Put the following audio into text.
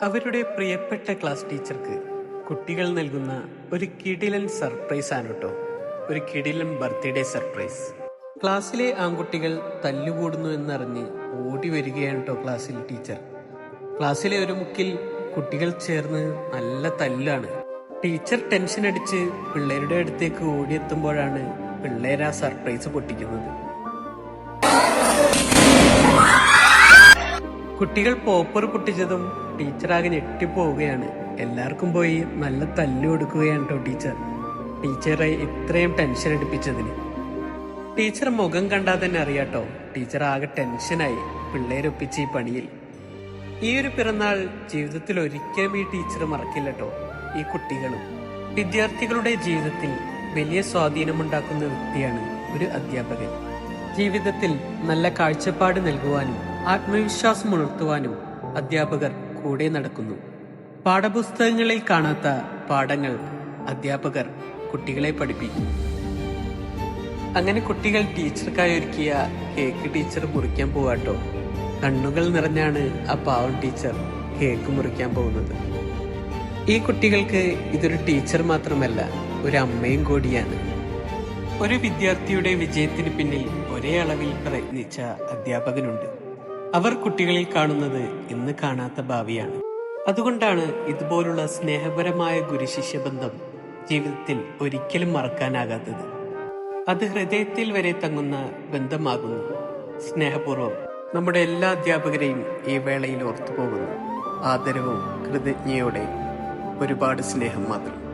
അവരുടെ പ്രിയപ്പെട്ട ക്ലാസ് ടീച്ചർക്ക് കുട്ടികൾ നൽകുന്ന ഒരു കിടിലൻ സർപ്രൈസ് ആണ് കേട്ടോ. ഒരു കിടിലൻ ബർത്ത്ഡേ സർപ്രൈസ്. ക്ലാസ്സിലെ ആൺകുട്ടികൾ തല്ലുകൂടുന്നു എന്നറിഞ്ഞ് ഓടി വരികയാണ് കേട്ടോ ക്ലാസ്സിൽ ടീച്ചർ. ക്ലാസ്സിലെ ഒരു മുക്കിൽ കുട്ടികൾ ചേർന്ന് നല്ല തല്ലാണ്. ടീച്ചർ ടെൻഷൻ അടിച്ച് പിള്ളേരുടെ അടുത്തേക്ക് ഓടിയെത്തുമ്പോഴാണ് പിള്ളേർ ആ സർപ്രൈസ് പൊട്ടിക്കുന്നത്. കുട്ടികൾ പോപ്പർ പൊട്ടിച്ചതും ടീച്ചറാകെ ഞെട്ടിപ്പോവുകയാണ്. എല്ലാവർക്കും പോയി നല്ല തല്ലു കൊടുക്കുകയാണ് കേട്ടോ ടീച്ചർ. ടീച്ചറെ ഇത്രയും ടെൻഷൻ അടിപ്പിച്ചതിന്. ടീച്ചർ മുഖം കണ്ടാൽ തന്നെ അറിയാട്ടോ, ടീച്ചർ ആകെ ടെൻഷനായി പിള്ളേരൊപ്പിച്ച് ഈ പണിയിൽ. ഈ ഒരു പിറന്നാൾ ജീവിതത്തിൽ ഒരിക്കലും ഈ ടീച്ചർ മറക്കില്ല കേട്ടോ. ഈ കുട്ടികളും വിദ്യാർത്ഥികളുടെ ജീവിതത്തിൽ വലിയ സ്വാധീനമുണ്ടാക്കുന്ന വ്യക്തിയാണ് ഒരു അധ്യാപകൻ. ജീവിതത്തിൽ നല്ല കാഴ്ചപ്പാട് നൽകുവാനും ആത്മവിശ്വാസം ഉണർത്തുവാനും അധ്യാപകർ കൂടെ നടക്കുന്നു. പാഠപുസ്തകങ്ങളിൽ കാണാത്ത പാഠങ്ങൾ അധ്യാപകർ കുട്ടികളെ പഠിപ്പിക്കും. അങ്ങനെ കുട്ടികൾ ടീച്ചർക്കായി ഒരുക്കിയ കേക്ക് ടീച്ചർ മുറിക്കാൻ പോവാട്ടോ. കണ്ണുകൾ നിറഞ്ഞാണ് ആ പാവം ടീച്ചർ കേക്ക് മുറിക്കാൻ പോകുന്നത്. ഈ കുട്ടികൾക്ക് ഇതൊരു ടീച്ചർ മാത്രമല്ല, ഒരു അമ്മയും കൂടിയാണ്. ഒരു വിദ്യാർത്ഥിയുടെ വിജയത്തിന് പിന്നിൽ ഒരേ അളവിൽ പ്രയത്നിച്ച അധ്യാപകനുണ്ട്. അവർ കുട്ടികളിൽ കാണുന്നത് ഇന്ന് കാണാത്ത ഭാവിയാണ്. അതുകൊണ്ടാണ് ഇതുപോലുള്ള സ്നേഹപരമായ ഗുരുശിഷ്യബന്ധം ജീവിതത്തിൽ ഒരിക്കലും മറക്കാനാകാത്തത്. അത് ഹൃദയത്തിൽ വരെ തങ്ങുന്ന ബന്ധമാകുന്നു. സ്നേഹപൂർവ്വം നമ്മുടെ എല്ലാ അധ്യാപകരെയും ഈ വേളയിൽ ഓർത്തു പോകുന്നു. ആദരവും കൃതജ്ഞയോടെ ഒരുപാട് സ്നേഹം മാത്രം.